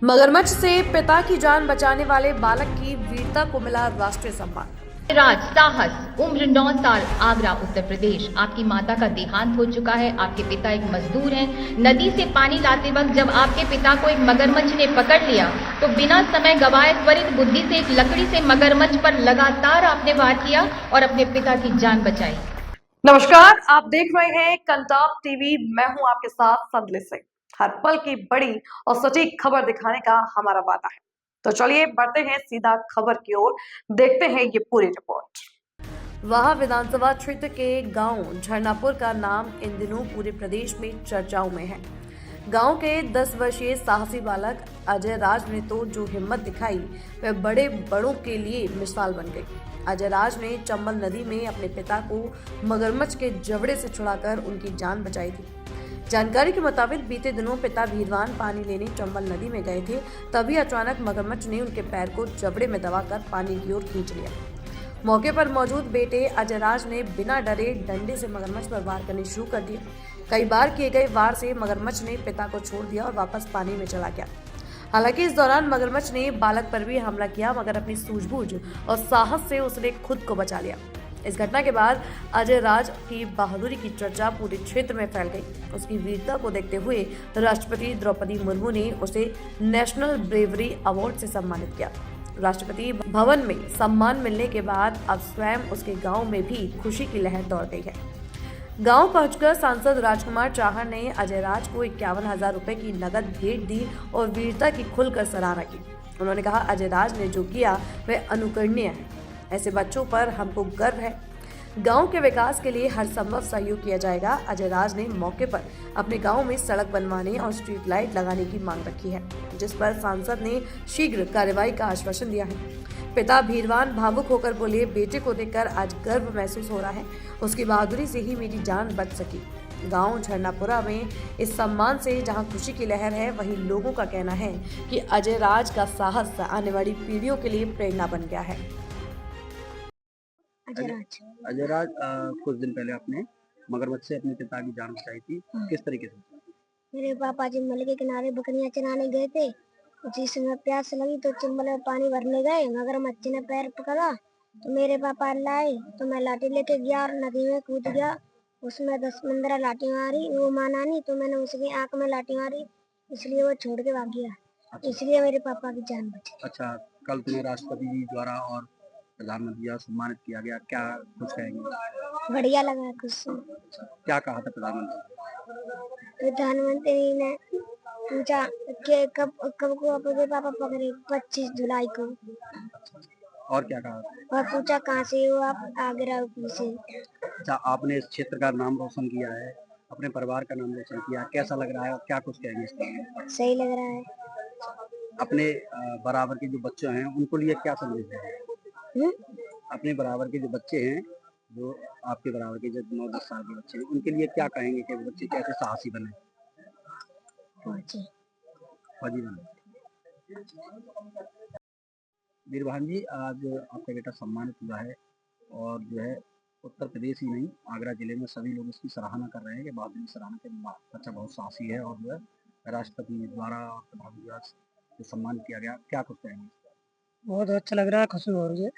मगरमच्छ से पिता की जान बचाने वाले बालक की वीरता को मिला राष्ट्रीय सम्मान। राज साहस उम्र 9 साल आगरा उत्तर प्रदेश। आपकी माता का देहांत हो चुका है। आपके पिता एक मजदूर हैं। नदी से पानी लाते वक्त जब आपके पिता को एक मगरमच्छ ने पकड़ लिया तो बिना समय गवाए त्वरित बुद्धि से एक लकड़ी से मगरमच्छ पर लगातार आपने वार किया और अपने पिता की जान बचाई। नमस्कार, आप देख रहे हैं कंटाप टीवी। मैं हूं आपके साथ संदली सिंह। हर पल की बड़ी और सटीक खबर दिखाने का हमारा वादा है। तो चलिए बढ़ते हैं सीधा खबर की ओर, देखते हैं ये पूरी रिपोर्ट। वहां विधानसभा क्षेत्र के गांव झरनापुर का नाम इन दिनों पूरे प्रदेश में चर्चाओं में है। गांव के 10 वर्षीय साहसी बालक अजय राज ने तो जो हिम्मत दिखाई वह बड़े बड़ों के लिए मिसाल बन गई। अजय राज ने चंबल नदी में अपने पिता को मगरमच्छ के जबड़े से छुड़ाकर उनकी जान बचाई थी। जानकारी के मुताबिक बीते दिनों पिता वीरवान पानी लेने चंबल नदी में गए थे, तभी अचानक मगरमच्छ ने उनके पैर को जबड़े में दबाकर पानी की ओर खींच लिया। मौके पर मौजूद बेटे अजय राज ने बिना डरे डंडे से मगरमच्छ पर वार करने शुरू कर दिए। कई बार किए गए वार से मगरमच्छ ने पिता को छोड़ दिया और वापस पानी में चला गया। हालांकि इस दौरान मगरमच्छ ने बालक पर भी हमला किया, मगर अपनी सूझबूझ और साहस से उसने खुद को बचा लिया। इस घटना के बाद अजय राज की बहादुरी की चर्चा पूरे क्षेत्र में फैल गई। उसकी वीरता को देखते हुए राष्ट्रपति द्रौपदी मुर्मू ने उसे नेशनल ब्रेवरी अवार्ड से सम्मानित किया। राष्ट्रपति भवन में सम्मान मिलने के बाद अब स्वयं उसके गांव में भी खुशी की लहर दौड़ गई है। गांव पहुंचकर सांसद राजकुमार चाहर ने अजय राज को 51,000 रुपए की नगद भेंट दी और वीरता की खुलकर सराहना की। उन्होंने कहा, अजय राज ने जो किया वह अनुकरणीय है। ऐसे बच्चों पर हमको गर्व है। गांव के विकास के लिए हर संभव सहयोग किया जाएगा। अजय राज ने मौके पर अपने गांव में सड़क बनवाने और स्ट्रीट लाइट लगाने की मांग रखी है, जिस पर सांसद ने शीघ्र कार्रवाई का आश्वासन दिया है। पिता भीरवान भावुक होकर बोले, बेटे को देखकर आज गर्व महसूस हो रहा है। उसकी बहादुरी से ही मेरी जान बच सकी। गांव झरनापुरा में इस सम्मान से जहां खुशी की लहर है, वहीं लोगों का कहना है कि अजय राज का साहस आने वाली पीढ़ियों के लिए प्रेरणा बन गया है। अजय राज कुछ दिन पहले आपने मगरमच्छ से अपने पिता की जान बचाई थी। किस तरीके से? मेरे पापा चंबल के किनारे बकरियां चराने गए थे। उसी समय प्यास लगी तो चंबल में पानी भरने गए। मगरमच्छ ने पैर पकड़ा तो मेरे पापा लाए तो मैं लाठी लेके गया और नदी में कूद गया। उसमें 10-15 लाठी मारी, वो माना नहीं तो मैंने उसकी आंख में लाठी मारी, इसलिए वो छोड़ के भाग गया। अच्छा, इसलिए मेरे पापा की जान बची। अच्छा, कल तुम्हें राष्ट्रपति जी द्वारा और प्रधानमंत्री द्वारा सम्मानित किया गया, क्या कुछ कहेंगे? बढ़िया लगा कुछ। क्या कहा था प्रधानमंत्री? प्रधानमंत्री ने पूछा कि कब कब को आपके पापा पकड़े, 25 जुलाई को। और क्या कहा? और पूछा कहाँ से हो आप, आगरा यूपी से। अच्छा, आपने इस क्षेत्र का नाम रोशन किया है, अपने परिवार का नाम रोशन किया, कैसा लग रहा है और क्या कुछ कहेंगे इसके लिए? सही लग रहा है। अपने बराबर के जो बच्चे हैं उनको लिए क्या संदेश है? अपने बराबर के जो बच्चे हैं, जो आपके बराबर के जो 9-10 साल के बच्चे हैं, उनके लिए क्या कहेंगे कि वो बच्चे कैसे साहसी बने, पहुंचे। फौजी बने? वीरभान जी, आज आपका बेटा सम्मानित हुआ है और जो है उत्तर प्रदेश ही नहीं, आगरा जिले में सभी लोग इसकी सराहना कर रहे हैं कि बहादुरी सराहना के बच्चा बहुत साहसी है और जो है राष्ट्रपति द्वारा और प्रधानमंत्री द्वारा जो सम्मान किया गया, क्या कुछ कहेंगे? बहुत अच्छा लग रहा है, खुशी हो रही है।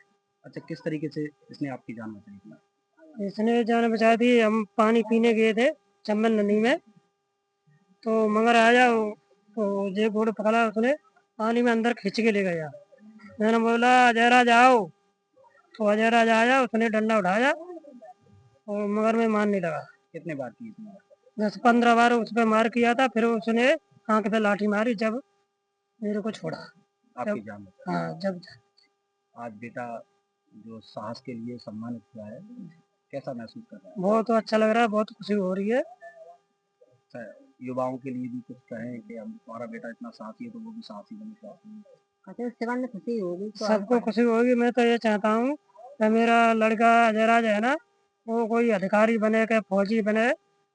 अच्छा, किस तरीके से इसने आपकी जान बचाई थी? इसने जान बचा दी। हम पानी पीने गए थे चंबल नदी में, तो मगर आया तो जे घोड़ पकड़ा, उसने पानी में अंदर खींच के ले गया। मैंने बोला अजय राज आओ, तो अजय राज आया, उसने डंडा उठाया और मगर में मार नहीं लगा। कितने बार की इसने? 10-15 बार उस पर मार किया था। फिर उसने आंख पे लाठी मारी, जब मेरे को छोड़ा। आपकी जान बचाई। हाँ, जब आज बेटा जो साहस के लिए सम्मानित हुआ है, कैसा महसूस कर रहा है? बहुत अच्छा लग रहा है, बहुत खुशी हो रही है। अच्छा, युवाओं के लिए भी कुछ कहें कि हम हमारा बेटा इतना साहसी है तो वो भी साहसी बने, क्या खुशी होगी? सबको खुशी होगी। मैं तो ये चाहता हूँ कि मेरा लड़का अजय राज है ना, वो कोई अधिकारी बने के फौजी बने,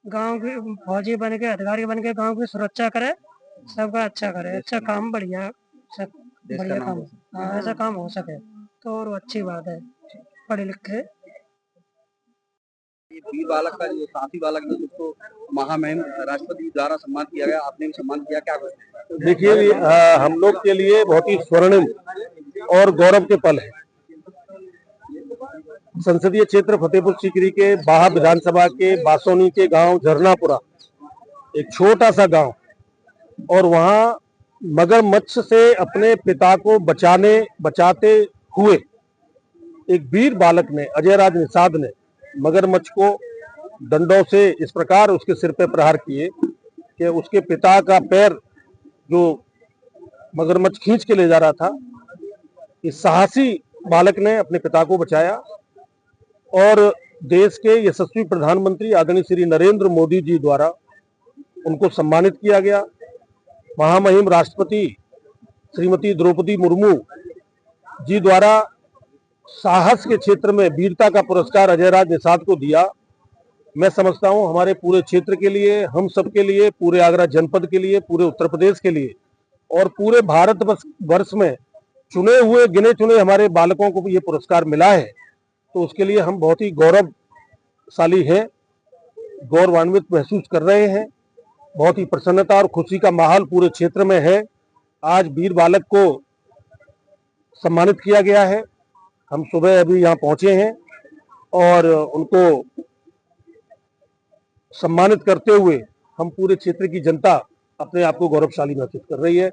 गांव की फौजी बन के अधिकारी बन के गांव की सुरक्षा करे, सबका अच्छा करे, अच्छा काम, बढ़िया सब देश का बढ़िया नाम काम। रोशन। हाँ, ऐसा काम हो सके तो और अच्छी बात है, पढ़े लिखे। ये वीर बालक का जो साहसी बालक है जिसको महामहिम राष्ट्रपति द्वारा सम्मान किया गया, आपने भी सम्मान किया, क्या कहें? देखिए हम लोग के लिए बहुत ही स्वर्णिम और गौरव के पल है। संसदीय क्षेत्र फतेहपुर सीकरी के बाहा विधानसभा के बासोनी के गांव झरनापुरा, एक छोटा सा गांव, और वहां मगरमच्छ से अपने पिता को बचाते हुए एक वीर बालक ने, अजय राज निषाद ने, मगरमच्छ को डंडों से इस प्रकार उसके सिर पे प्रहार किए कि उसके पिता का पैर जो मगरमच्छ खींच के ले जा रहा था, इस साहसी बालक ने अपने पिता को बचाया और देश के यशस्वी प्रधानमंत्री आदरणीय श्री नरेंद्र मोदी जी द्वारा उनको सम्मानित किया गया। महामहिम राष्ट्रपति श्रीमती द्रौपदी मुर्मू जी द्वारा साहस के क्षेत्र में वीरता का पुरस्कार अजय राज निषाद को दिया। मैं समझता हूं हमारे पूरे क्षेत्र के लिए, हम सब के लिए, पूरे आगरा जनपद के लिए, पूरे उत्तर प्रदेश के लिए और पूरे भारत वर्ष में चुने हुए गिने चुने हमारे बालकों को ये पुरस्कार मिला है, तो उसके लिए हम बहुत ही गौरवशाली हैं, गौरवान्वित महसूस कर रहे हैं। बहुत ही प्रसन्नता और खुशी का माहौल पूरे क्षेत्र में है। आज वीर बालक को सम्मानित किया गया है। हम सुबह अभी यहाँ पहुंचे हैं और उनको सम्मानित करते हुए हम पूरे क्षेत्र की जनता अपने आप को गौरवशाली महसूस कर रही है।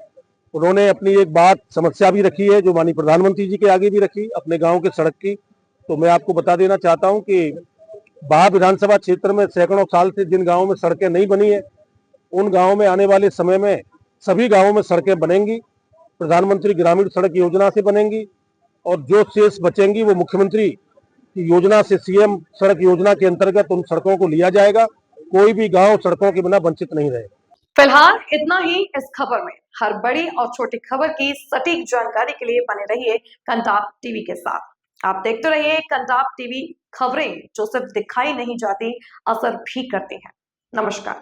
उन्होंने अपनी एक बात समस्या भी रखी है जो माननीय प्रधानमंत्री जी के आगे भी रखी, अपने गांव के सड़क की। तो मैं आपको बता देना चाहता हूं कि बाहा विधानसभा क्षेत्र में सैकड़ों साल से जिन गांवों में सड़कें नहीं बनी है, उन गांवों में आने वाले समय में सभी गांवों में सड़कें बनेंगी। प्रधानमंत्री ग्रामीण सड़क योजना से बनेंगी और जो शेष बचेंगी वो मुख्यमंत्री की योजना से, सीएम सड़क योजना के अंतर्गत उन सड़कों को लिया जाएगा। कोई भी गांव सड़कों के बिना वंचित नहीं रहेगा। फिलहाल इतना ही इस खबर में। हर बड़ी और छोटी खबर की सटीक जानकारी के लिए बने रहिए कंटाप टीवी के साथ। आप देखते रहिए कंटाप टीवी, खबरें जो सिर्फ दिखाई नहीं जाती, असर भी करती हैं। नमस्कार।